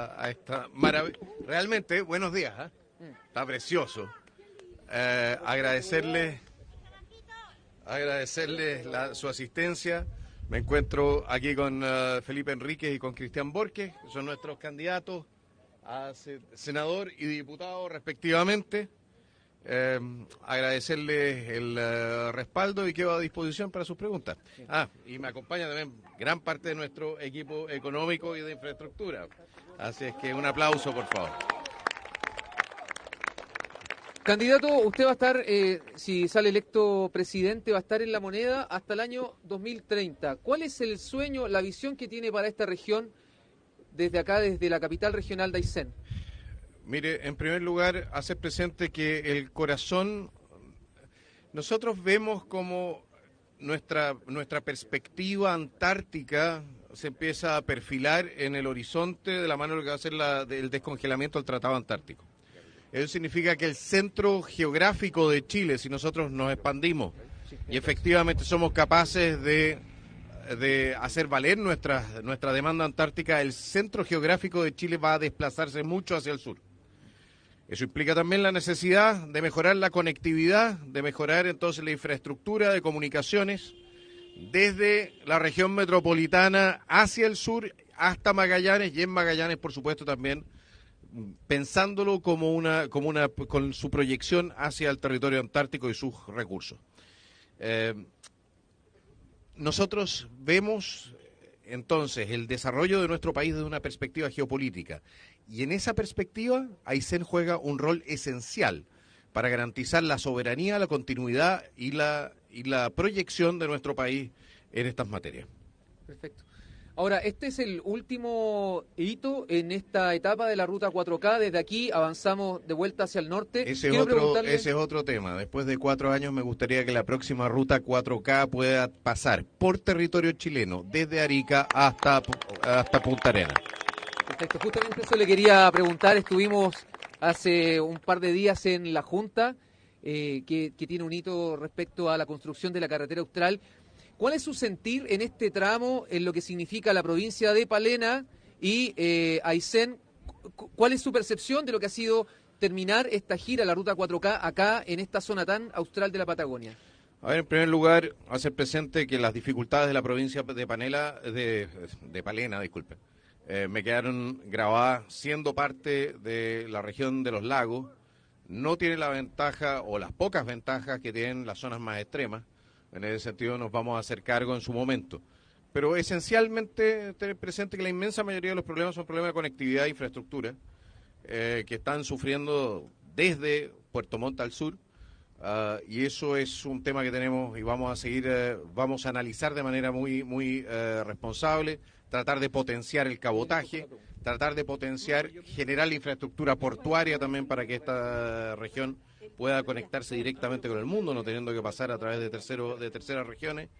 a esta maravilla. Realmente, buenos días, ¿eh? Está precioso. Agradecerles su asistencia. Me encuentro aquí con Felipe Enríquez y con Cristian Borges, que son nuestros candidatos a senador y diputado respectivamente. Agradecerles el respaldo y quedo a disposición para sus preguntas. Y me acompaña también gran parte de nuestro equipo económico y de infraestructura. Así es que un aplauso, por favor. Candidato, usted va a estar, si sale electo presidente, va a estar en La Moneda hasta el año 2030. ¿Cuál es el sueño, la visión que tiene para esta región desde acá, desde la capital regional de Aysén? Mire, en primer lugar, hacer presente que el corazón, nosotros vemos como nuestra perspectiva antártica se empieza a perfilar en el horizonte de la mano de lo que va a ser el descongelamiento del Tratado Antártico. Eso significa que el centro geográfico de Chile, si nosotros nos expandimos y efectivamente somos capaces de hacer valer nuestra demanda antártica, el centro geográfico de Chile va a desplazarse mucho hacia el sur. Eso implica también la necesidad de mejorar la conectividad, de mejorar entonces la infraestructura de comunicaciones desde la región metropolitana hacia el sur hasta Magallanes y en Magallanes, por supuesto, también pensándolo con su proyección hacia el territorio antártico y sus recursos. Nosotros vemos entonces el desarrollo de nuestro país desde una perspectiva geopolítica y en esa perspectiva Aysén juega un rol esencial para garantizar la soberanía, la continuidad y la proyección de nuestro país en estas materias. Perfecto. Ahora, este es el último hito en esta etapa de la Ruta 4K. Desde aquí avanzamos de vuelta hacia el norte. Ese es otro tema. Después de 4 años me gustaría que la próxima Ruta 4K pueda pasar por territorio chileno, desde Arica hasta Punta Arenas. Perfecto. Justamente eso le quería preguntar. Estuvimos hace un par de días en la Junta, que tiene un hito respecto a la construcción de la carretera austral. ¿Cuál es su sentir en este tramo, en lo que significa la provincia de Palena y Aysén? ¿Cuál es su percepción de lo que ha sido terminar esta gira, la Ruta 4K, acá en esta zona tan austral de la Patagonia? A ver, en primer lugar, hacer presente que las dificultades de la provincia de Palena, me quedaron grabadas siendo parte de la región de los lagos. No tiene la ventaja o las pocas ventajas que tienen las zonas más extremas. En ese sentido nos vamos a hacer cargo en su momento. Pero esencialmente tener presente que la inmensa mayoría de los problemas son problemas de conectividad e infraestructura que están sufriendo desde Puerto Montt al sur. Y eso es un tema que tenemos y vamos a seguir, vamos a analizar de manera muy responsable, tratar de potenciar el cabotaje, tratar de generar la infraestructura portuaria también para que esta región pueda conectarse directamente con el mundo, no teniendo que pasar a través de terceras regiones,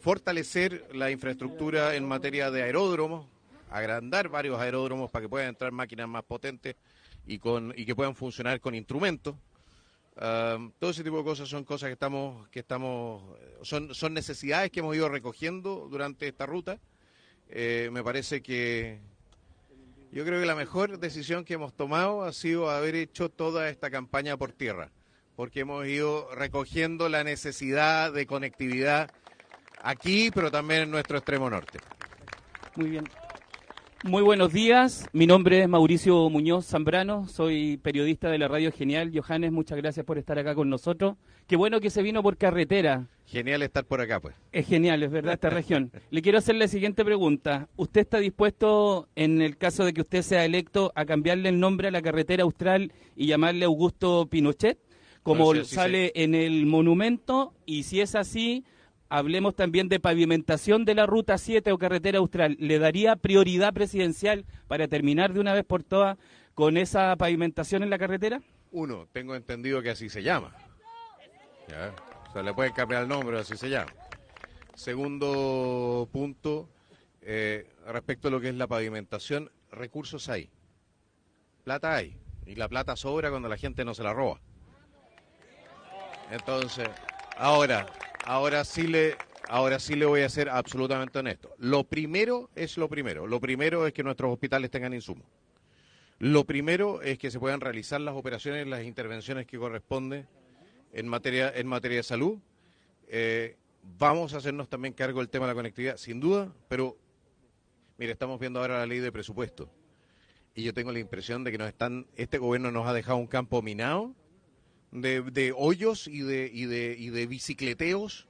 fortalecer la infraestructura en materia de aeródromos, agrandar varios aeródromos para que puedan entrar máquinas más potentes y que puedan funcionar con instrumentos. Todo ese tipo de cosas son cosas son necesidades que hemos ido recogiendo durante esta ruta. Me parece que yo creo que la mejor decisión que hemos tomado ha sido haber hecho toda esta campaña por tierra, porque hemos ido recogiendo la necesidad de conectividad aquí, pero también en nuestro extremo norte. Muy bien. Muy buenos días, mi nombre es Mauricio Muñoz Zambrano, soy periodista de la Radio Genial. Johannes, muchas gracias por estar acá con nosotros. Qué bueno que se vino por carretera. Genial estar por acá, pues. Es genial, es verdad, esta región. Le quiero hacer la siguiente pregunta. ¿Usted está dispuesto, en el caso de que usted sea electo, a cambiarle el nombre a la carretera austral y llamarle Augusto Pinochet, como Bueno, sí, sale en el monumento? Y si es así, hablemos también de pavimentación de la Ruta 7 o carretera austral. ¿Le daría prioridad presidencial para terminar de una vez por todas con esa pavimentación en la carretera? Uno, tengo entendido que así se llama. ¿Ya? O sea, le pueden cambiar el nombre, así se llama. Segundo punto, respecto a lo que es la pavimentación, recursos hay. Plata hay. Y la plata sobra cuando la gente no se la roba. Entonces, ahora sí ahora sí le voy a ser absolutamente honesto. Lo primero es lo primero. Lo primero es que nuestros hospitales tengan insumos. Lo primero es que se puedan realizar las operaciones, las intervenciones que corresponden en materia de salud. Vamos a hacernos también cargo del tema de la conectividad, sin duda, pero mire, estamos viendo ahora la ley de presupuesto y yo tengo la impresión de que este gobierno nos ha dejado un campo minado de hoyos y de bicicleteos,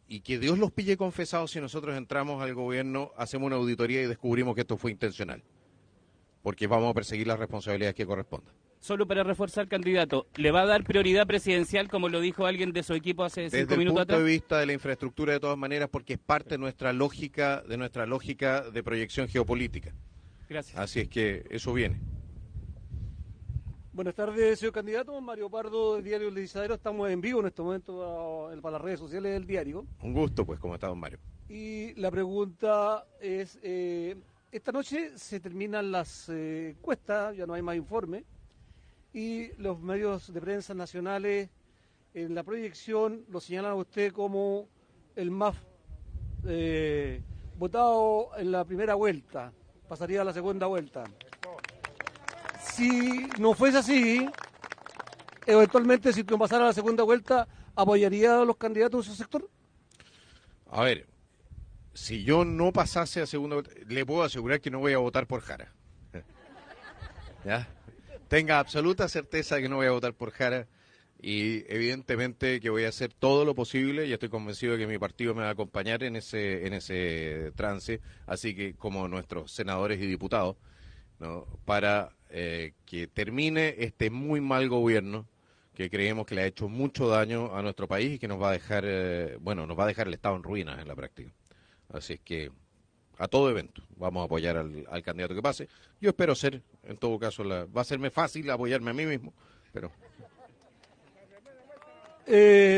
y que Dios los pille confesados si nosotros entramos al gobierno, hacemos una auditoría y descubrimos que esto fue intencional, porque vamos a perseguir las responsabilidades que correspondan. Solo para reforzar, candidato, ¿le va a dar prioridad presidencial, como lo dijo alguien de su equipo hace 5 minutos atrás? Desde el punto de vista de la infraestructura, de todas maneras, porque es parte de nuestra lógica de proyección geopolítica. Gracias. Así es que eso viene. Buenas tardes, señor candidato. Mario Pardo, del diario El Deslizadero. Estamos en vivo en este momento para las redes sociales del diario. Un gusto, pues, ¿cómo está, don Mario? Y la pregunta es, esta noche se terminan las encuestas, ya no hay más informe, y los medios de prensa nacionales en la proyección lo señalan a usted como el más votado en la primera vuelta, pasaría a la segunda vuelta. Si no fuese así, eventualmente si no pasara a la segunda vuelta, ¿apoyaría a los candidatos de su sector? A ver, si yo no pasase a segunda vuelta, le puedo asegurar que no voy a votar por Jara. ¿Ya? Tenga absoluta certeza de que no voy a votar por Jara y evidentemente que voy a hacer todo lo posible y estoy convencido de que mi partido me va a acompañar en ese trance, así que como nuestros senadores y diputados, ¿no? Para que termine este muy mal gobierno que creemos que le ha hecho mucho daño a nuestro país y que nos va a dejar, nos va a dejar el Estado en ruinas en la práctica. Así es que a todo evento vamos a apoyar al candidato que pase. Yo espero ser, en todo caso, va a serme fácil apoyarme a mí mismo, pero...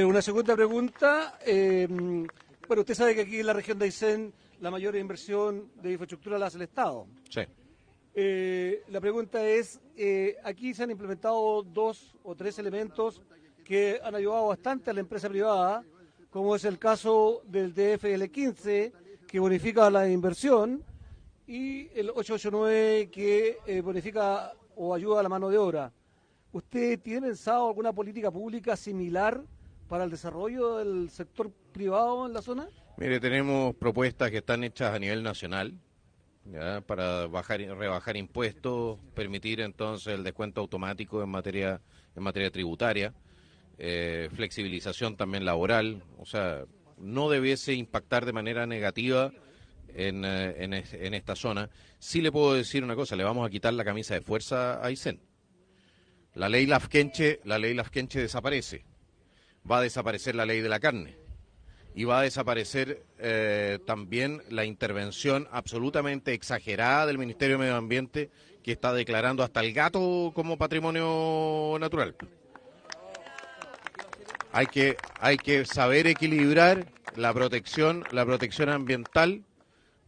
Una segunda pregunta. Bueno, usted sabe que aquí en la región de Aysén la mayor inversión de infraestructura la hace el Estado. Sí. La pregunta es, aquí se han implementado 2 o 3 elementos que han ayudado bastante a la empresa privada, como es el caso del DFL15, que bonifica la inversión, y el 889, que bonifica o ayuda a la mano de obra. ¿Usted tiene pensado alguna política pública similar para el desarrollo del sector privado en la zona? Mire, tenemos propuestas que están hechas a nivel nacional, ¿ya? Para rebajar impuestos, permitir entonces el descuento automático en materia tributaria, flexibilización también laboral, o sea, no debiese impactar de manera negativa en esta zona. Sí le puedo decir una cosa, le vamos a quitar la camisa de fuerza a Aysén. La ley Lafkenche desaparece, va a desaparecer la ley de la carne y va a desaparecer también la intervención absolutamente exagerada del Ministerio de Medio Ambiente, que está declarando hasta el gato como patrimonio natural. Hay que saber equilibrar la protección ambiental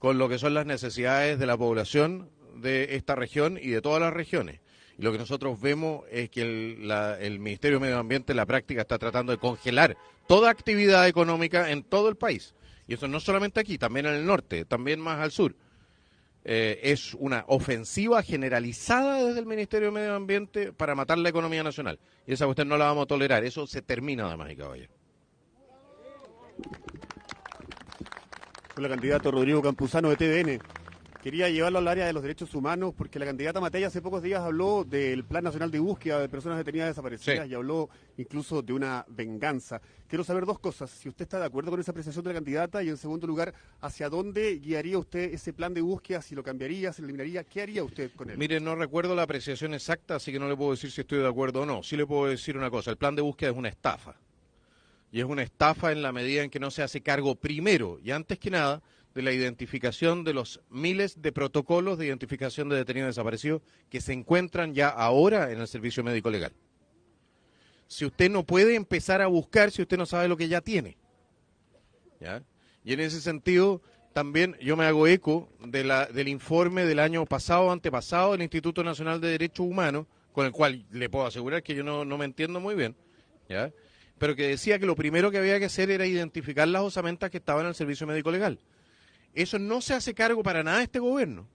con lo que son las necesidades de la población de esta región y de todas las regiones. Y lo que nosotros vemos es que el Ministerio de Medio Ambiente en la práctica está tratando de congelar toda actividad económica en todo el país. Y eso no solamente aquí, también en el norte, también más al sur. Es una ofensiva generalizada desde el Ministerio de Medio Ambiente para matar la economía nacional. Y esa cuestión no la vamos a tolerar. Eso se termina, damas y caballeros. Hola, candidato Rodrigo Campuzano de TVN. Quería llevarlo al área de los derechos humanos porque la candidata Matei hace pocos días habló del Plan Nacional de Búsqueda de Personas Detenidas Desaparecidas, sí, y habló incluso de una venganza. Quiero saber 2 cosas, si usted está de acuerdo con esa apreciación de la candidata y en segundo lugar, ¿hacia dónde guiaría usted ese plan de búsqueda? Si lo cambiaría, si lo eliminaría, ¿qué haría usted con él? Mire, no recuerdo la apreciación exacta, así que no le puedo decir si estoy de acuerdo o no. Sí le puedo decir una cosa, el plan de búsqueda es una estafa. Y es una estafa en la medida en que no se hace cargo primero y antes que nada de la identificación de los miles de protocolos de identificación de detenidos desaparecidos que se encuentran ya ahora en el servicio médico legal. Si usted no puede empezar a buscar, si usted no sabe lo que ya tiene, ¿ya? Y en ese sentido, también yo me hago eco del informe del año pasado, antepasado, del Instituto Nacional de Derechos Humanos, con el cual le puedo asegurar que yo no me entiendo muy bien, ¿ya? pero que decía que lo primero que había que hacer era identificar las osamentas que estaban al servicio médico legal. Eso no se hace cargo para nada este gobierno.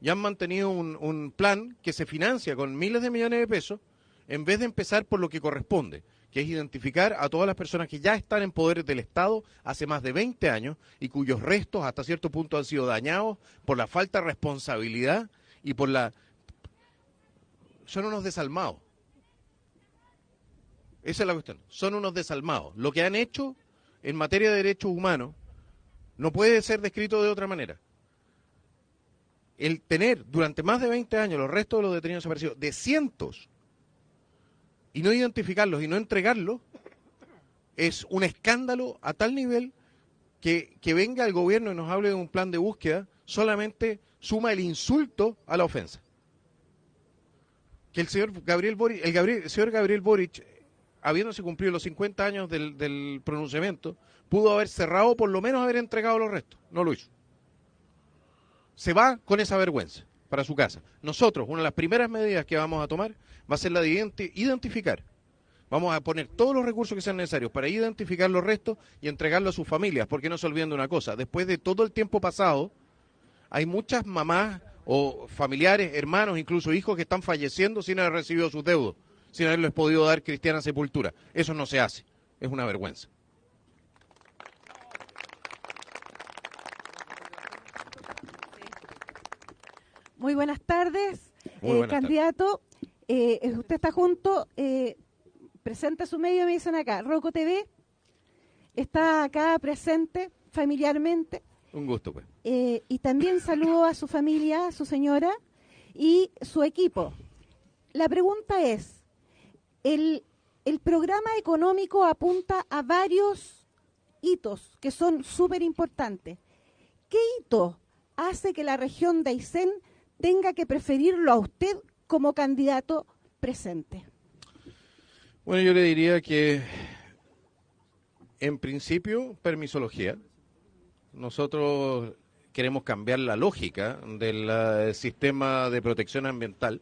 Ya han mantenido un plan que se financia con miles de millones de pesos, en vez de empezar por lo que corresponde, que es identificar a todas las personas que ya están en poder del Estado hace más de 20 años y cuyos restos hasta cierto punto han sido dañados por la falta de responsabilidad y por la... Son unos desalmados. Esa es la cuestión. Son unos desalmados. Lo que han hecho en materia de derechos humanos no puede ser descrito de otra manera. El tener durante más de 20 años los restos de los detenidos desaparecidos, de cientos, y no identificarlos y no entregarlos, es un escándalo a tal nivel que venga el gobierno y nos hable de un plan de búsqueda, solamente suma el insulto a la ofensa. Que el señor Gabriel Boric, habiéndose cumplido los 50 años del pronunciamiento, pudo haber cerrado, por lo menos haber entregado los restos. No lo hizo. Se va con esa vergüenza para su casa. Nosotros, una de las primeras medidas que vamos a tomar va a ser la de identificar. Vamos a poner todos los recursos que sean necesarios para identificar los restos y entregarlos a sus familias, porque no se olviden de una cosa, después de todo el tiempo pasado, hay muchas mamás o familiares, hermanos, incluso hijos que están falleciendo sin haber recibido sus deudos, sin haberles podido dar cristiana sepultura. Eso no se hace, es una vergüenza. Muy buenas tardes, Muy buenas candidato. Usted está junto, presenta su medio, me dicen acá, Roco TV, está acá presente familiarmente. Un gusto, pues. Y también saludo a su familia, a su señora y su equipo. La pregunta es, el programa económico apunta a varios hitos que son súper importantes. ¿Qué hito hace que la región de Aysén tenga que preferirlo a usted como candidato presente? Bueno, yo le diría que, en principio, permisología. Nosotros queremos cambiar la lógica del sistema de protección ambiental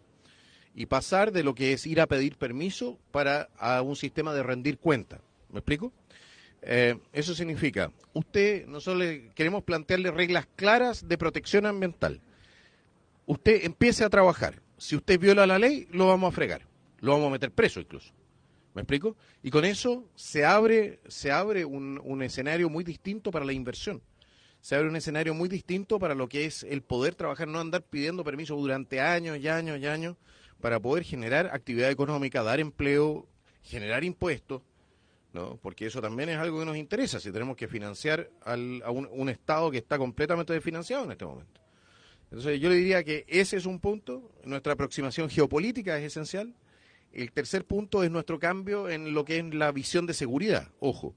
y pasar de lo que es ir a pedir permiso a un sistema de rendir cuenta. ¿Me explico? Eso significa, nosotros queremos plantearle reglas claras de protección ambiental. Usted empiece a trabajar. Si usted viola la ley, lo vamos a fregar. Lo vamos a meter preso incluso. ¿Me explico? Y con eso se abre un escenario muy distinto para la inversión. Se abre un escenario muy distinto para lo que es el poder trabajar, no andar pidiendo permiso durante años y años y años para poder generar actividad económica, dar empleo, generar impuestos, ¿no? Porque eso también es algo que nos interesa, si tenemos que financiar a un Estado que está completamente desfinanciado en este momento. Entonces yo le diría que ese es un punto, nuestra aproximación geopolítica es esencial. El tercer punto es nuestro cambio en lo que es la visión de seguridad, ojo,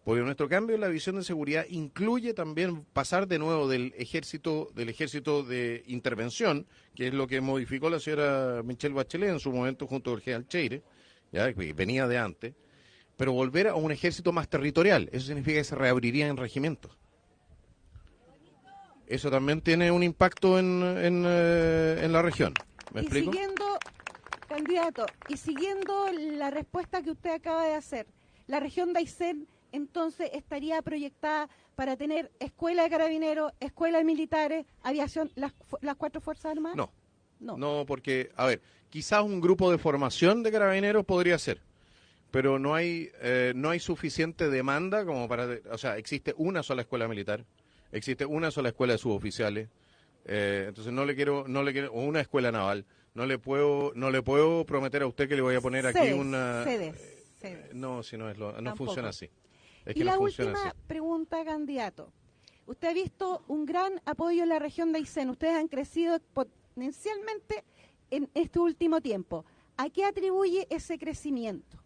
porque nuestro cambio en la visión de seguridad incluye también pasar de nuevo del ejército de intervención, que es lo que modificó la señora Michelle Bachelet en su momento junto con el general Cheire, ya que venía de antes, pero volver a un ejército más territorial. Eso significa que se reabriría en regimientos. Eso también tiene un impacto en la región. ¿Me explico? Candidato, y siguiendo la respuesta que usted acaba de hacer, la región de Aysén entonces estaría proyectada para tener escuela de carabineros, escuela de militares, aviación, las 4 Fuerzas Armadas. No, porque, a ver, quizás un grupo de formación de carabineros podría ser, pero no hay suficiente demanda como para, o sea, existe una sola escuela militar, existe una sola escuela de suboficiales, entonces no le quiero, o una escuela naval. No le puedo prometer a usted que le voy a poner aquí sedes. No, si no no funciona así. Es que y no la funciona última así. pregunta, candidato. Usted ha visto un gran apoyo en la región de Aysén. Ustedes han crecido exponencialmente en este último tiempo. ¿A qué atribuye ese crecimiento?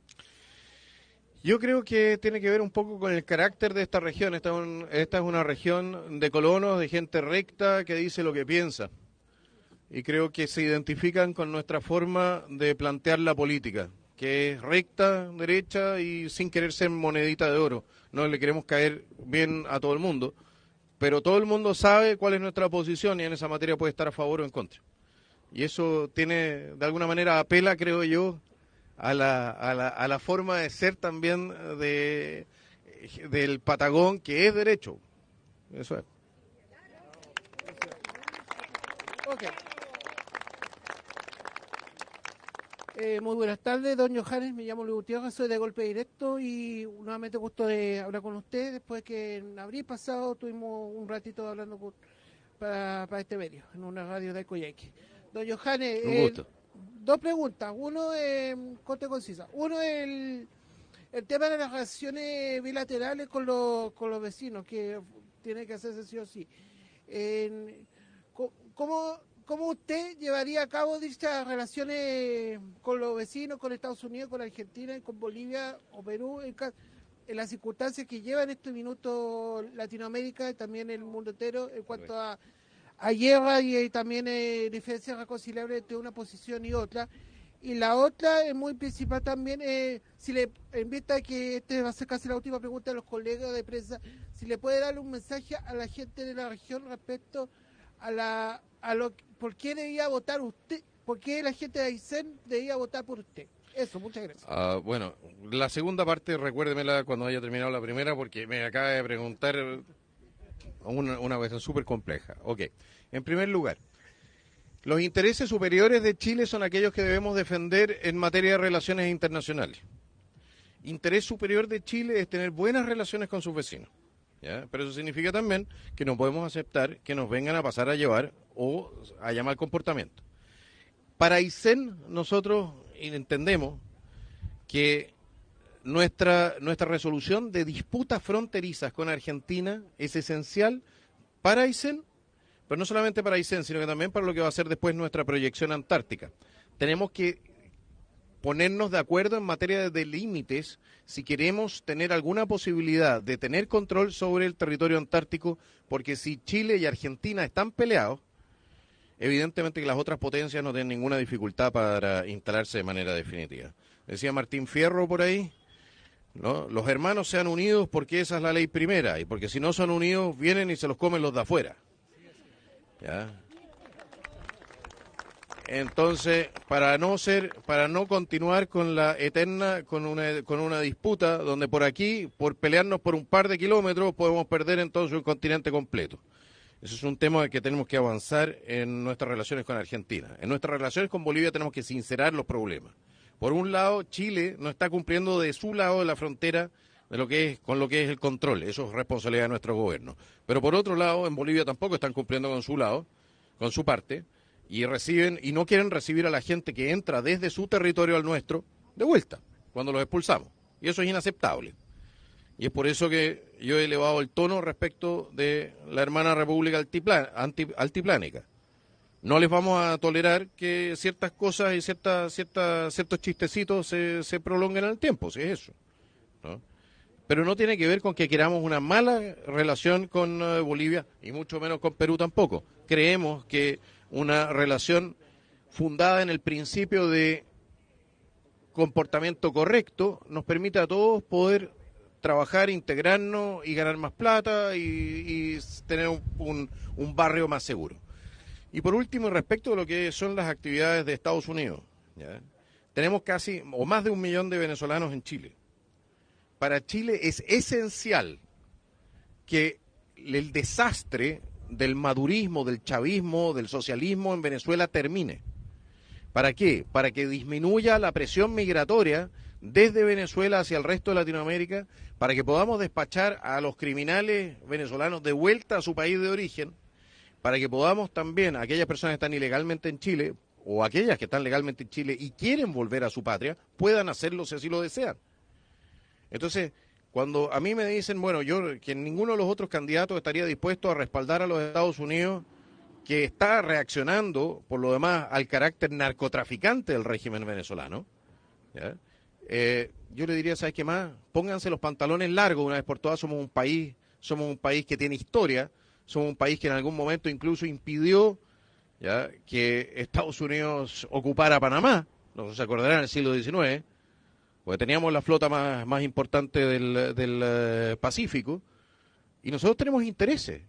Yo creo que tiene que ver un poco con el carácter de esta región. Esta es una región de colonos, de gente recta que dice lo que piensa. Y creo que se identifican con nuestra forma de plantear la política, que es recta, derecha y sin querer ser monedita de oro. No le queremos caer bien a todo el mundo, pero todo el mundo sabe cuál es nuestra posición y en esa materia puede estar a favor o en contra. Y eso tiene, de alguna manera, apela, creo yo, a la forma de ser también del Patagón, que es derecho. Eso es. Ok. Muy buenas tardes, don Johannes, me llamo Luis Gutiérrez, soy de Golpe Directo y nuevamente gusto de hablar con usted después que en abril pasado tuvimos un ratito hablando para este medio, en una radio de Coyhaique. Don Johannes, Un gusto. Dos preguntas, uno corta y concisa. Uno el tema de las relaciones bilaterales con los vecinos, que tiene que hacerse sí o sí. ¿Cómo usted llevaría a cabo dichas relaciones con los vecinos, con Estados Unidos, con Argentina, con Bolivia o Perú, en las circunstancias que lleva en este minuto Latinoamérica y también el mundo entero en cuanto a guerra y también diferencias reconciliables entre una posición y otra? Y la otra es muy principal también, si le invita que este va a ser casi la última pregunta de los colegas de prensa, si le puede dar un mensaje a la gente de la región respecto ¿por qué debía votar usted? ¿Por qué la gente de Aysén debía votar por usted? Eso, muchas gracias. Bueno, la segunda parte recuérdemela cuando haya terminado la primera, porque me acaba de preguntar una cuestión súper compleja. Ok, en primer lugar, los intereses superiores de Chile son aquellos que debemos defender en materia de relaciones internacionales. Interés superior de Chile es tener buenas relaciones con sus vecinos. ¿Ya? Pero eso significa también que no podemos aceptar que nos vengan a pasar a llevar o a llamar comportamiento. Para Aysén, nosotros entendemos que nuestra resolución de disputas fronterizas con Argentina es esencial para Aysén, pero no solamente para Aysén, sino que también para lo que va a ser después nuestra proyección antártica. Tenemos que ponernos de acuerdo en materia de límites si queremos tener alguna posibilidad de tener control sobre el territorio antártico, porque si Chile y Argentina están peleados, evidentemente que las otras potencias no tienen ninguna dificultad para instalarse de manera definitiva. Decía Martín Fierro por ahí, ¿no? Los hermanos sean unidos porque esa es la ley primera, y porque si no son unidos vienen y se los comen los de afuera. ¿Ya? Entonces, para no continuar con la eterna, con una disputa donde por aquí, por pelearnos por un par de kilómetros, podemos perder entonces un continente completo. Ese es un tema que tenemos que avanzar en nuestras relaciones con Argentina. En nuestras relaciones con Bolivia tenemos que sincerar los problemas. Por un lado, Chile no está cumpliendo de su lado de la frontera con lo que es el control. Eso es responsabilidad de nuestro gobierno. Pero por otro lado, en Bolivia tampoco están cumpliendo con su lado, con su parte, y no quieren recibir a la gente que entra desde su territorio al nuestro de vuelta, cuando los expulsamos. Y eso es inaceptable. Y es por eso que yo he elevado el tono respecto de la hermana República Altiplánica. No les vamos a tolerar que ciertas cosas y ciertos chistecitos se prolonguen en el tiempo, si es eso, ¿no? Pero no tiene que ver con que queramos una mala relación con Bolivia, y mucho menos con Perú tampoco. Creemos que una relación fundada en el principio de comportamiento correcto nos permite a todos poder trabajar, integrarnos y ganar más plata y tener un barrio más seguro. Y por último, respecto de lo que son las actividades de Estados Unidos, ¿ya? Tenemos casi o más de 1 millón de venezolanos en Chile. Para Chile es esencial que el desastre del madurismo, del chavismo, del socialismo en Venezuela termine. ¿Para qué? Para que disminuya la presión migratoria desde Venezuela hacia el resto de Latinoamérica, para que podamos despachar a los criminales venezolanos de vuelta a su país de origen, para que podamos también, aquellas personas que están ilegalmente en Chile, o aquellas que están legalmente en Chile y quieren volver a su patria, puedan hacerlo si así lo desean. Entonces, cuando a mí me dicen, bueno, que ninguno de los otros candidatos estaría dispuesto a respaldar a los Estados Unidos, que está reaccionando, por lo demás, al carácter narcotraficante del régimen venezolano, ¿ya? Yo le diría, ¿sabes qué más? Pónganse los pantalones largos una vez por todas. Somos un país que tiene historia, somos un país que en algún momento incluso impidió, ¿ya?, que Estados Unidos ocupara Panamá, no se acordarán, en el siglo XIX, porque teníamos la flota más importante del Pacífico, y nosotros tenemos intereses,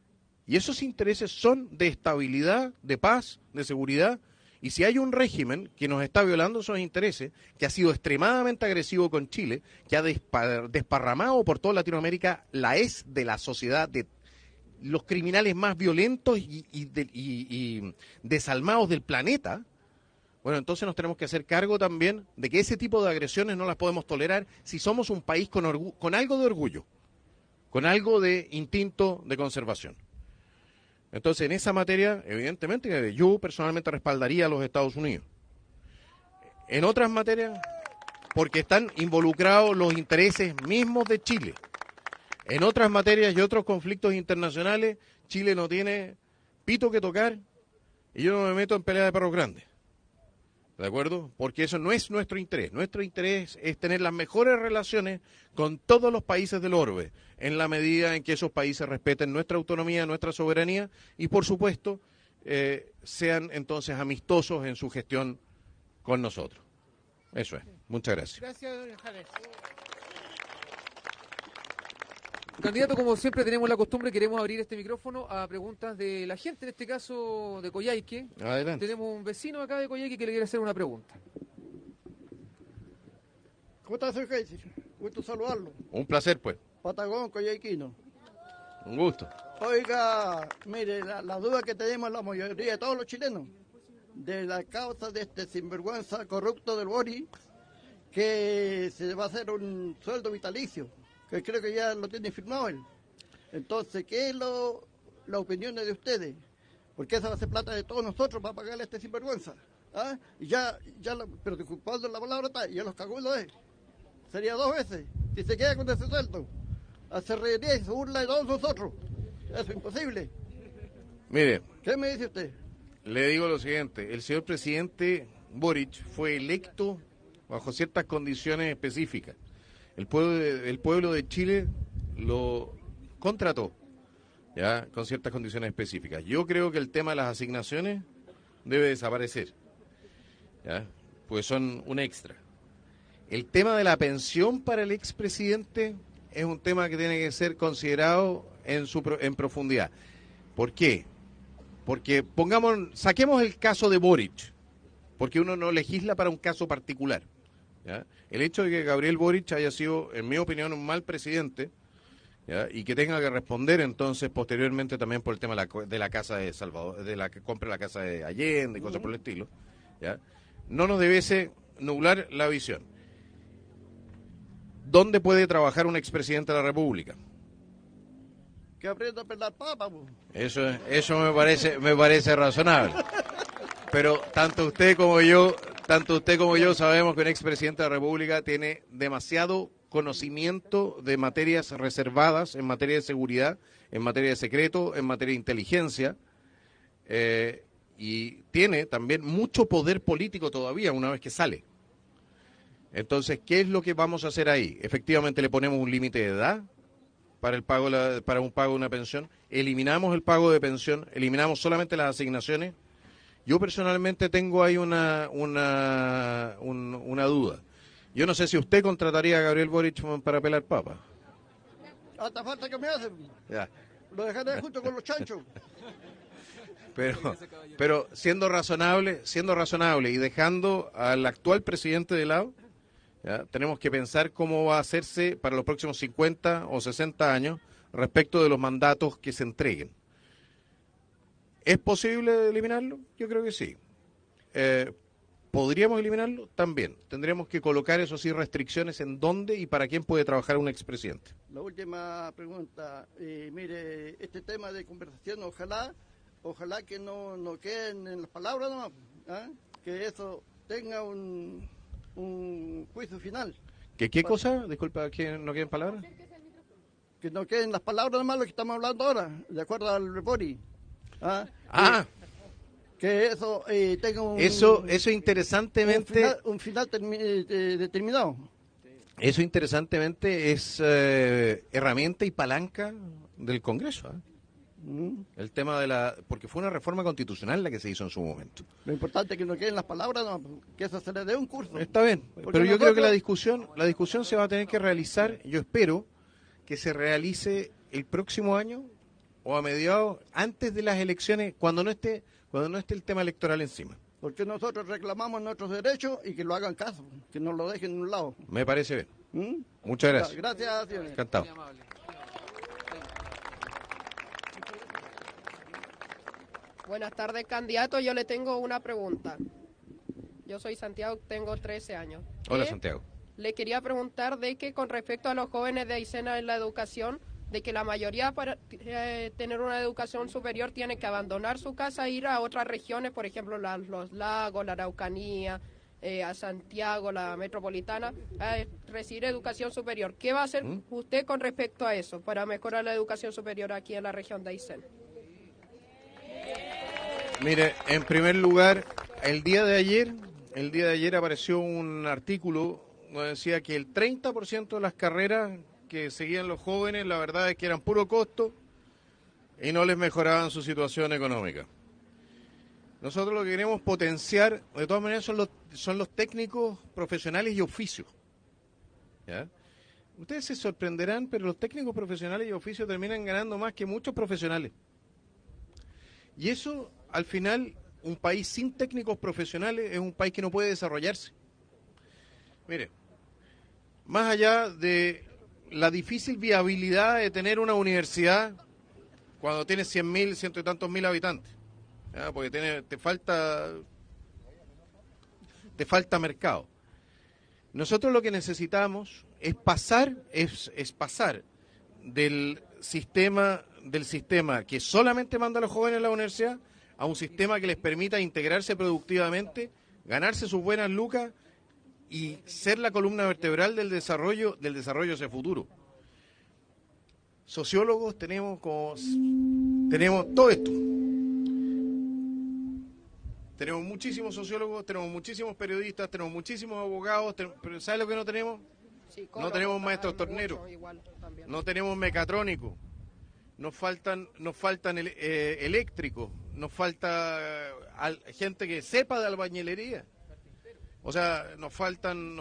y esos intereses son de estabilidad, de paz, de seguridad, Y si hay un régimen que nos está violando esos intereses, que ha sido extremadamente agresivo con Chile, que ha desparramado por toda Latinoamérica la de la sociedad de los criminales más violentos y desalmados del planeta, bueno, entonces nos tenemos que hacer cargo también de que ese tipo de agresiones no las podemos tolerar si somos un país con algo de orgullo, con algo de instinto de conservación. Entonces, en esa materia, evidentemente, yo personalmente respaldaría a los Estados Unidos. En otras materias, porque están involucrados los intereses mismos de Chile. En otras materias y otros conflictos internacionales, Chile no tiene pito que tocar y yo no me meto en pelea de perros grandes. ¿De acuerdo? Porque eso no es nuestro interés. Nuestro interés es tener las mejores relaciones con todos los países del orbe, en la medida en que esos países respeten nuestra autonomía, nuestra soberanía y, por supuesto, sean entonces amistosos en su gestión con nosotros. Eso es. Muchas gracias. Gracias, don Janes. Candidato, como siempre tenemos la costumbre, queremos abrir este micrófono a preguntas de la gente, en este caso de Coyhaique. Adelante. Tenemos un vecino acá de Coyhaique que le quiere hacer una pregunta. ¿Cómo está, señor Kaiser? Gusto saludarlo. Un placer, pues. Patagón, Coyhaiquino. Un gusto. Oiga, mire, la duda que tenemos la mayoría de todos los chilenos, de la causa de este sinvergüenza corrupto del Boric, que se va a hacer un sueldo vitalicio, que creo que ya lo tiene firmado él. Entonces, ¿qué es la opinión de ustedes? Porque esa va a ser plata de todos nosotros para pagarle a este sinvergüenza. ¿Ah? Y pero disculpando la palabra, ya los cagó lo es. Sería 2 veces. Si se queda con ese sueldo, se reiría y se burla de todos nosotros. Eso es imposible. Mire, ¿Qué me dice usted? le digo lo siguiente. El señor presidente Boric fue electo bajo ciertas condiciones específicas. El pueblo de Chile lo contrató, ya, con ciertas condiciones específicas. Yo creo que el tema de las asignaciones debe desaparecer, ya, pues son un extra. El tema de la pensión para el expresidente es un tema que tiene que ser considerado en profundidad. ¿Por qué? Porque saquemos el caso de Boric, porque uno no legisla para un caso particular, ¿ya? El hecho de que Gabriel Boric haya sido, en mi opinión, un mal presidente, ¿ya? Y que tenga que responder entonces posteriormente también por el tema de la casa de Salvador, de la que compre la casa de Allende y cosas por el estilo, ¿ya? No nos debiese nublar la visión. ¿Dónde puede trabajar un expresidente de la República? Que aprenda a pelar papa. Eso me parece razonable. Pero tanto usted como yo sabemos que un expresidente de la República tiene demasiado conocimiento de materias reservadas en materia de seguridad, en materia de secreto, en materia de inteligencia, y tiene también mucho poder político todavía una vez que sale. Entonces, ¿qué es lo que vamos a hacer ahí? Efectivamente, le ponemos un límite de edad para un pago de una pensión, eliminamos el pago de pensión, eliminamos solamente las asignaciones. Yo personalmente tengo ahí una duda. Yo no sé si usted contrataría a Gabriel Boric para pelar papas. Hasta falta que me hacen. Ya. Lo dejaré junto con los chanchos. Pero siendo razonable y dejando al actual presidente de lado, ¿ya? Tenemos que pensar cómo va a hacerse para los próximos 50 o 60 años respecto de los mandatos que se entreguen. ¿Es posible eliminarlo? Yo creo que sí. ¿Podríamos eliminarlo? También. Tendríamos que colocar, eso sí, restricciones en dónde y para quién puede trabajar un expresidente. La última pregunta. Mire, este tema de conversación, ojalá que no queden en las palabras nomás, ¿ah? Que eso tenga un juicio final. ¿Qué cosa? Disculpa, ¿que no queden palabras? Que no queden las palabras nomás lo que estamos hablando ahora, de acuerdo al Repori. Que eso tenga Eso interesantemente... un final determinado. Eso interesantemente es herramienta y palanca del Congreso, ¿eh? El tema porque fue una reforma constitucional la que se hizo en su momento. Lo importante es que no queden las palabras, no, que eso se le dé un curso. Está bien, pero yo creo que la discusión se va a tener que realizar, yo espero que se realice el próximo año o a mediados, antes de las elecciones, cuando no esté el tema electoral encima. Porque nosotros reclamamos nuestros derechos y que lo hagan caso, que no lo dejen en un lado. Me parece bien. ¿Mm? Muchas gracias. Gracias, señores. Encantado. Muy amable. Buenas tardes, candidato. Yo le tengo una pregunta. Yo soy Santiago, tengo 13 años. Hola, Santiago. Le quería preguntar de que con respecto a los jóvenes de Aysena en la educación, de que la mayoría para tener una educación superior tiene que abandonar su casa e ir a otras regiones, por ejemplo, los lagos, la Araucanía, a Santiago, la metropolitana, a recibir educación superior. ¿Qué va a hacer usted con respecto a eso para mejorar la educación superior aquí en la región de Aysén? Mire, en primer lugar, el día de ayer apareció un artículo donde decía que el 30% de las carreras que seguían los jóvenes, la verdad es que eran puro costo y no les mejoraban su situación económica. Nosotros lo que queremos potenciar, de todas maneras, son los técnicos profesionales y oficios. ¿Ya? Ustedes se sorprenderán, pero los técnicos profesionales y oficios terminan ganando más que muchos profesionales. Y eso, al final, un país sin técnicos profesionales es un país que no puede desarrollarse. Mire, más allá de la difícil viabilidad de tener una universidad cuando tienes 100.000, ciento y tantos mil habitantes, ¿ya? Porque te falta mercado. Nosotros lo que necesitamos es pasar del sistema que solamente manda a los jóvenes a la universidad a un sistema que les permita integrarse productivamente, ganarse sus buenas lucas y ser la columna vertebral del desarrollo hacia el futuro. Sociólogos tenemos todo esto. Tenemos muchísimos sociólogos, tenemos muchísimos periodistas, tenemos muchísimos abogados, pero ¿sabe lo que no tenemos? No tenemos maestros torneros, no tenemos mecatrónicos, nos faltan eléctricos, nos falta gente que sepa de albañilería. O sea, nos faltan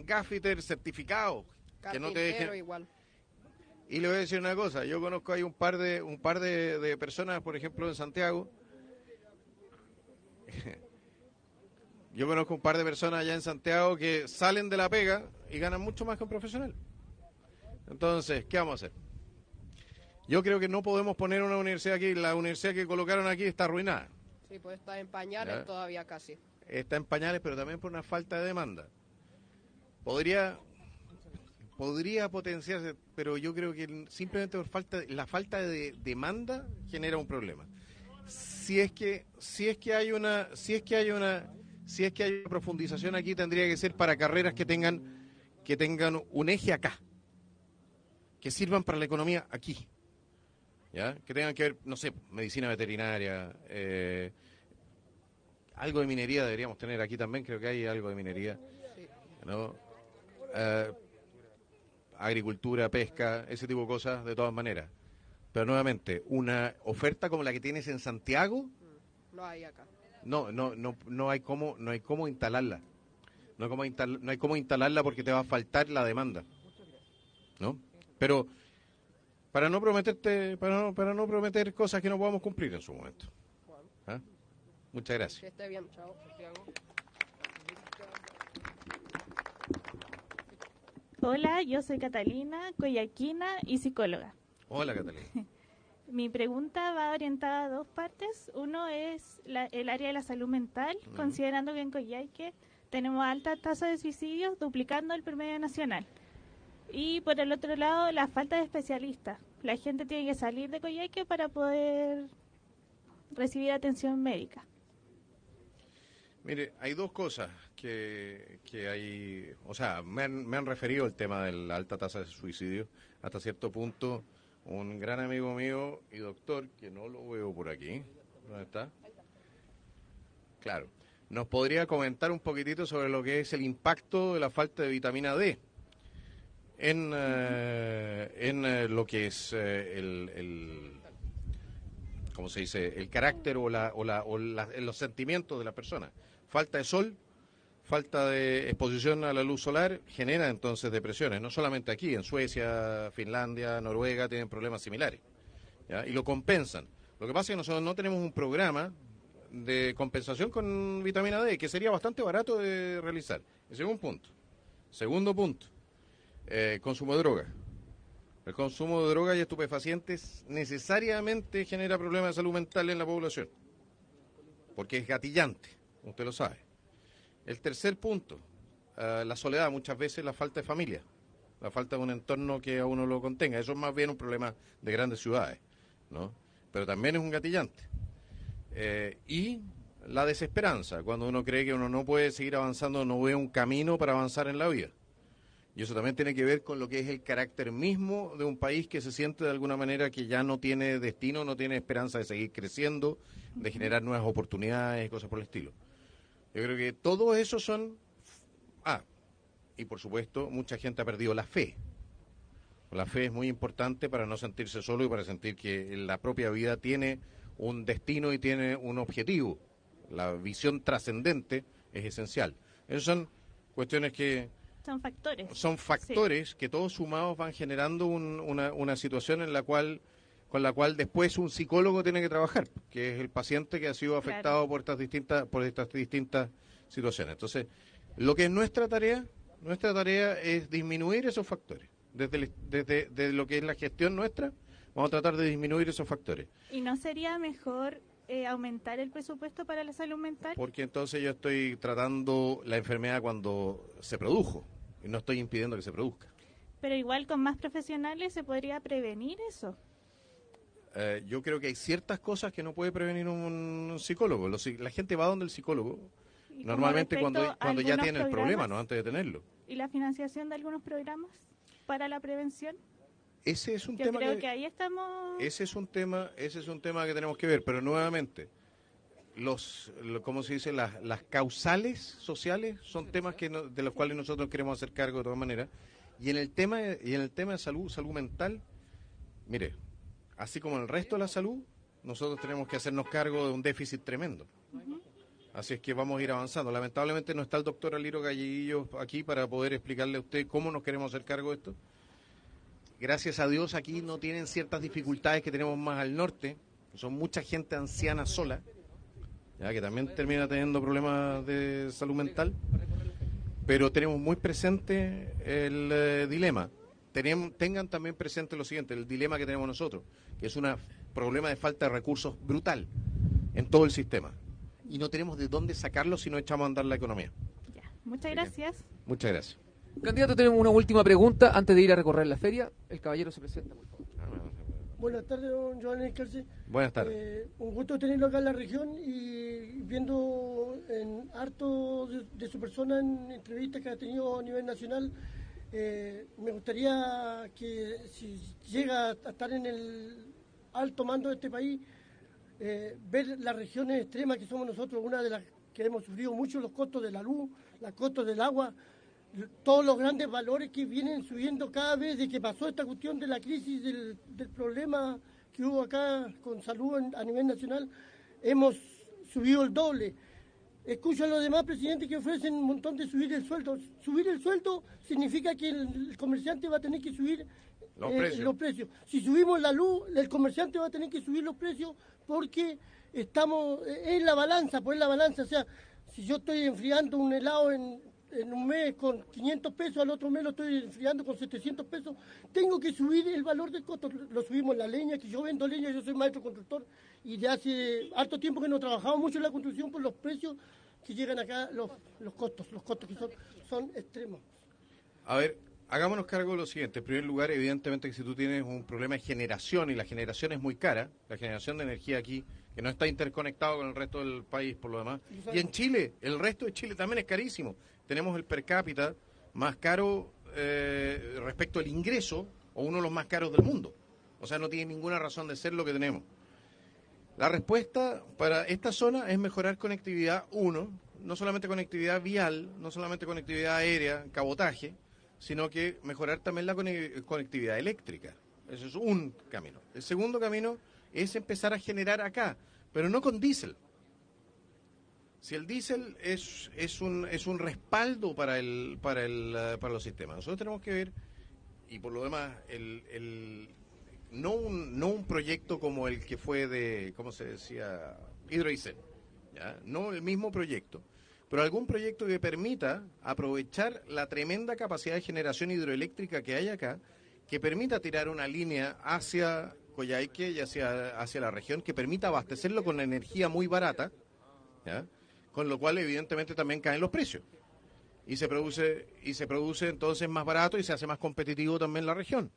gaffiters certificados que no te dejen. Igual. Y le voy a decir una cosa, yo conozco ahí un par de personas, por ejemplo, en Santiago. Yo conozco un par de personas allá en Santiago que salen de la pega y ganan mucho más que un profesional. Entonces, ¿qué vamos a hacer? Yo creo que no podemos poner una universidad aquí, la universidad que colocaron aquí está arruinada. Sí, pues está en pañales todavía casi. Está en pañales, pero también por una falta de demanda. Podría potenciarse, pero yo creo que simplemente por la falta de demanda genera un problema. Si es que hay una profundización aquí, tendría que ser para carreras que tengan un eje acá, que sirvan para la economía aquí, ¿ya? Que tengan que ver, no sé, medicina veterinaria, algo de minería deberíamos tener aquí también, creo que hay algo de minería, ¿no? Agricultura, pesca, ese tipo de cosas, de todas maneras. Pero nuevamente, una oferta como la que tienes en Santiago, no hay acá. No hay cómo instalarla. No hay cómo instalarla porque te va a faltar la demanda, ¿no? Pero para no prometer cosas que no podamos cumplir en su momento. ¿Ah? Muchas gracias. Que esté bien, chao, Santiago. Hola, yo soy Catalina, coyaquina y psicóloga. Hola, Catalina. Mi pregunta va orientada a dos partes. Uno es el área de la salud mental, considerando que en Coyhaique tenemos alta tasa de suicidios, duplicando el promedio nacional. Y por el otro lado, la falta de especialistas. La gente tiene que salir de Coyhaique para poder recibir atención médica. Mire, hay dos cosas que hay, o sea, me han referido el tema de la alta tasa de suicidio. Hasta cierto punto, un gran amigo mío y doctor, que no lo veo por aquí, ¿dónde está? Claro, nos podría comentar un poquitito sobre lo que es el impacto de la falta de vitamina D en lo que es ¿cómo se dice? El carácter o los sentimientos de la persona. Falta de sol, falta de exposición a la luz solar genera entonces depresiones, no solamente aquí, en Suecia, Finlandia, Noruega tienen problemas similares, ¿ya? Y lo compensan. Lo que pasa es que nosotros no tenemos un programa de compensación con vitamina D, que sería bastante barato de realizar. Ese es un punto. Segundo punto, consumo de drogas. El consumo de drogas y estupefacientes necesariamente genera problemas de salud mental en la población, porque es gatillante, usted lo sabe. El tercer punto, la soledad, muchas veces la falta de familia, la falta de un entorno que a uno lo contenga. Eso es más bien un problema de grandes ciudades, ¿no? Pero también es un gatillante. Y la desesperanza, cuando uno cree que uno no puede seguir avanzando, no ve un camino para avanzar en la vida. Y eso también tiene que ver con lo que es el carácter mismo de un país que se siente de alguna manera que ya no tiene destino, no tiene esperanza de seguir creciendo, de generar nuevas oportunidades y cosas por el estilo. Yo creo que todo eso son... y por supuesto, mucha gente ha perdido la fe. La fe es muy importante para no sentirse solo y para sentir que la propia vida tiene un destino y tiene un objetivo. La visión trascendente es esencial. Esas son cuestiones que... Son factores que todos sumados van generando una situación con la cual después un psicólogo tiene que trabajar, que es el paciente que ha sido afectado por estas distintas situaciones. Entonces, lo que es nuestra tarea es disminuir esos factores. Desde lo que es la gestión nuestra, vamos a tratar de disminuir esos factores. ¿Y no sería mejor aumentar el presupuesto para la salud mental? Porque entonces yo estoy tratando la enfermedad cuando se produjo y no estoy impidiendo que se produzca. Pero igual con más profesionales se podría prevenir eso. Yo creo que hay ciertas cosas que no puede prevenir un psicólogo. La gente va donde el psicólogo normalmente cuando ya tiene el problema, no antes de tenerlo. ¿Y la financiación de algunos programas para la prevención? Ese es un Yo tema creo que ahí estamos... Ese es un tema que tenemos que ver, pero nuevamente ¿cómo se dice? Las causales sociales son temas de los cuales nosotros queremos hacer cargo de todas maneras. Y en el tema de salud mental, mire, así como en el resto de la salud, nosotros tenemos que hacernos cargo de un déficit tremendo. Así es que vamos a ir avanzando. Lamentablemente no está el doctor Aliro Galleguillo aquí para poder explicarle a usted cómo nos queremos hacer cargo de esto. Gracias a Dios aquí no tienen ciertas dificultades que tenemos más al norte. Son mucha gente anciana sola, ya que también termina teniendo problemas de salud mental. Pero tenemos muy presente el dilema. Tengan también presente lo siguiente, el dilema que tenemos nosotros, que es un problema de falta de recursos brutal en todo el sistema. Y no tenemos de dónde sacarlo si no echamos a andar la economía. Ya. Muchas gracias. Muchas gracias. Candidato, tenemos una última pregunta antes de ir a recorrer la feria. El caballero se presenta, por favor. Buenas tardes, don Joan Escarce. Buenas tardes. Un gusto tenerlo acá en la región y viendo en harto de su persona en entrevistas que ha tenido a nivel nacional, me gustaría que si llega a estar en el alto mando de este país, ver las regiones extremas que somos nosotros, una de las que hemos sufrido mucho los costos de la luz, los costos del agua, todos los grandes valores que vienen subiendo cada vez de que pasó esta cuestión de la crisis, del problema que hubo acá con salud a nivel nacional, hemos subido el doble. Escucho a los demás presidentes que ofrecen un montón de subir el sueldo. Subir el sueldo significa que el comerciante va a tener que subir los precios. Si subimos la luz, el comerciante va a tener que subir los precios porque estamos en la balanza, pues la balanza. O sea, si yo estoy enfriando un helado en un mes con 500 pesos, al otro mes lo estoy enfriando con 700 pesos, tengo que subir el valor del costo. Lo subimos la leña, que yo vendo leña, yo soy maestro constructor y de hace harto tiempo que no trabajamos mucho en la construcción por los precios que llegan acá, los costos que son extremos. A ver, hagámonos cargo de lo siguiente. En primer lugar, evidentemente que si tú tienes un problema de generación y la generación es muy cara, la generación de energía aquí, que no está interconectado con el resto del país por lo demás, y en Chile, el resto de Chile también es carísimo. Tenemos el per cápita más caro respecto al ingreso, o uno de los más caros del mundo. O sea, no tiene ninguna razón de ser lo que tenemos. La respuesta para esta zona es mejorar conectividad, no solamente conectividad vial, no solamente conectividad aérea, cabotaje, sino que mejorar también la conectividad eléctrica. Eso es un camino. El segundo camino es empezar a generar acá, pero no con diésel. Si el diésel es un respaldo para los sistemas. Nosotros tenemos que ver, y por lo demás, no un proyecto como el que fue de, ¿cómo se decía? Hidroicén. ¿ya? No el mismo proyecto, pero algún proyecto que permita aprovechar la tremenda capacidad de generación hidroeléctrica que hay acá, que permita tirar una línea hacia Coyhaique y hacia la región, que permita abastecerlo con energía muy barata, ¿ya? Con lo cual evidentemente también caen los precios. Y se produce entonces más barato y se hace más competitivo también la región,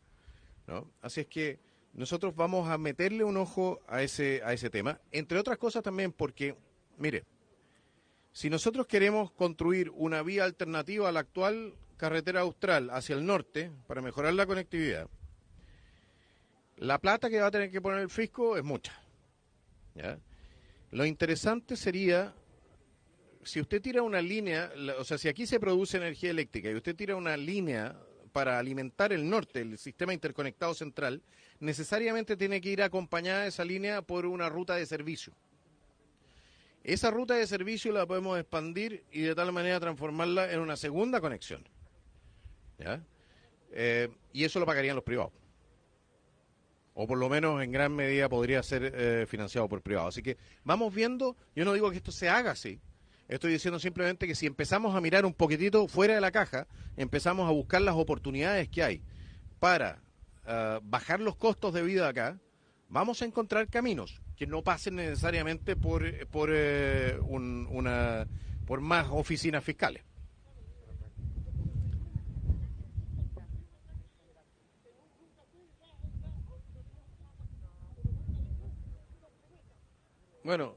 ¿no? Así es que nosotros vamos a meterle un ojo a ese tema, entre otras cosas también porque, mire, si nosotros queremos construir una vía alternativa a la actual carretera austral hacia el norte para mejorar la conectividad, la plata que va a tener que poner el fisco es mucha, ¿ya? Lo interesante sería, si usted tira una línea, o sea, si aquí se produce energía eléctrica y usted tira una línea para alimentar el norte, el sistema interconectado central, necesariamente tiene que ir acompañada esa línea por una ruta de servicio. Esa ruta de servicio la podemos expandir y de tal manera transformarla en una segunda conexión, ¿ya? Y eso lo pagarían los privados. O por lo menos en gran medida podría ser financiado por privados. Así que vamos viendo, yo no digo que esto se haga así, estoy diciendo simplemente que si empezamos a mirar un poquitito fuera de la caja, empezamos a buscar las oportunidades que hay para bajar los costos de vida acá, vamos a encontrar caminos que no pasen necesariamente por más oficinas fiscales. Bueno,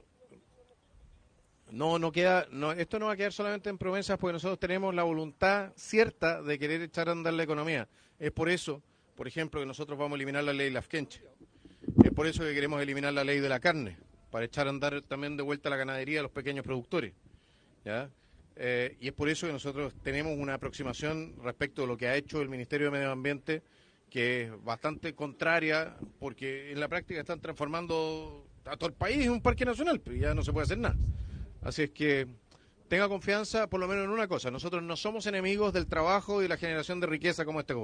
esto no va a quedar solamente en promesas porque nosotros tenemos la voluntad cierta de querer echar a andar la economía. Es por eso, por ejemplo, que nosotros vamos a eliminar la ley Lafkenche. Es por eso que queremos eliminar la ley de la carne, para echar a andar también de vuelta la ganadería de los pequeños productores, ¿ya? Y es por eso que nosotros tenemos una aproximación respecto de lo que ha hecho el Ministerio de Medio Ambiente, que es bastante contraria, porque en la práctica están transformando a todo el país en un parque nacional, pero ya no se puede hacer nada. Así es que tenga confianza por lo menos en una cosa, nosotros no somos enemigos del trabajo y la generación de riqueza como este gobierno.